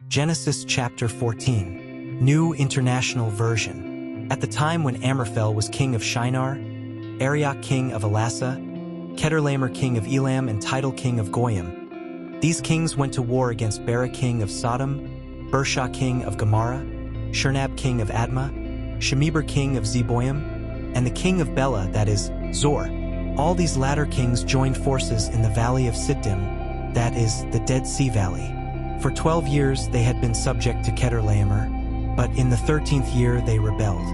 Genesis chapter 14, New International Version. At the time when Amraphel was king of Shinar, Arioch king of Elasa, Kedorlaomer king of Elam, and Tidal king of Goyim, these kings went to war against Bera king of Sodom, Bersha king of Gomorrah, Shernab king of Admah, Shemeber king of Zeboim, and the king of Bela, that is, Zor. All these latter kings joined forces in the valley of Siddim, that is, the Dead Sea Valley. For 12 years they had been subject to Kedorlaomer, but in the 13th year they rebelled.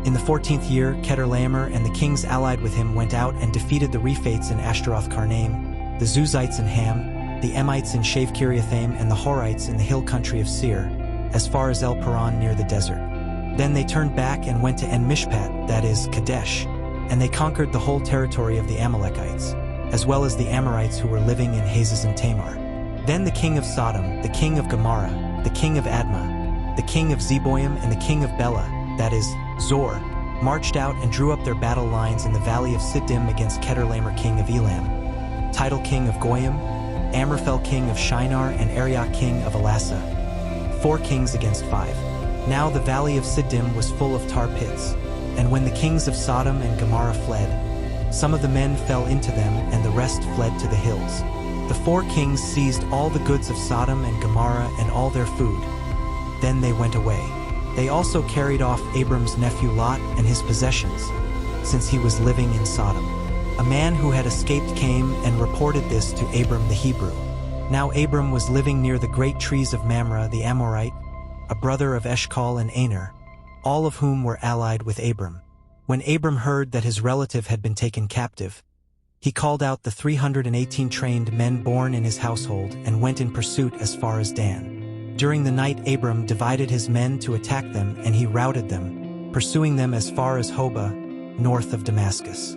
In the 14th year, Kedorlaomer and the kings allied with him went out and defeated the Rephates in Ashtaroth-Karnaim, the Zuzites in Ham, the Emites in Shaveh-Kiriathaim, and the Horites in the hill country of Seir, as far as El-Paran near the desert. Then they turned back and went to En-Mishpat, that is, Kadesh, and they conquered the whole territory of the Amalekites, as well as the Amorites who were living in Hazez and Tamar. Then the king of Sodom, the king of Gomorrah, the king of Admah, the king of Zeboim, and the king of Bela, that is, Zor, marched out and drew up their battle lines in the valley of Siddim against Kedorlaomer king of Elam, Tidal king of Goyim, Amraphel king of Shinar, and Arioch king of Elasa. 4 kings against 5. Now the valley of Siddim was full of tar pits, and when the kings of Sodom and Gomorrah fled, some of the men fell into them and the rest fled to the hills. The 4 kings seized all the goods of Sodom and Gomorrah and all their food. Then they went away. They also carried off Abram's nephew Lot and his possessions, since he was living in Sodom. A man who had escaped came and reported this to Abram the Hebrew. Now Abram was living near the great trees of Mamre the Amorite, a brother of Eshcol and Aner, all of whom were allied with Abram. When Abram heard that his relative had been taken captive, he called out the 318 trained men born in his household and went in pursuit as far as Dan. During the night Abram divided his men to attack them, and he routed them, pursuing them as far as Hobah, north of Damascus.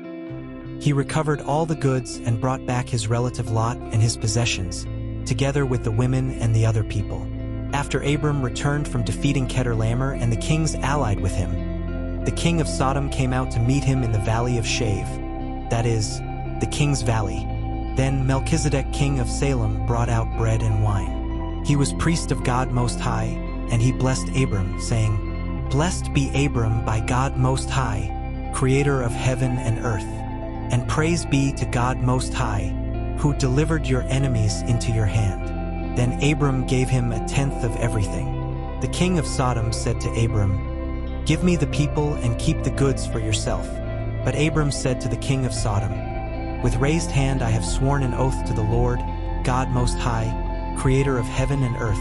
He recovered all the goods and brought back his relative Lot and his possessions, together with the women and the other people. After Abram returned from defeating Kedorlaomer and the kings allied with him, the king of Sodom came out to meet him in the valley of Shaveh, that is, the king's valley. Then Melchizedek king of Salem brought out bread and wine. He was priest of God Most High, and he blessed Abram, saying, "Blessed be Abram by God Most High, creator of heaven and earth, and praise be to God Most High, who delivered your enemies into your hand." Then Abram gave him 1/10 of everything. The king of Sodom said to Abram, "Give me the people and keep the goods for yourself." But Abram said to the king of Sodom, "With raised hand I have sworn an oath to the Lord, God Most High, creator of heaven and earth,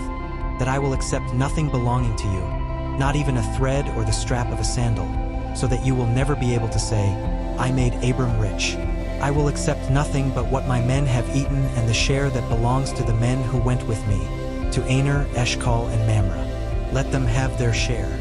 that I will accept nothing belonging to you, not even a thread or the strap of a sandal, so that you will never be able to say, 'I made Abram rich.' I will accept nothing but what my men have eaten and the share that belongs to the men who went with me, to Aner, Eshcol, and Mamre. Let them have their share."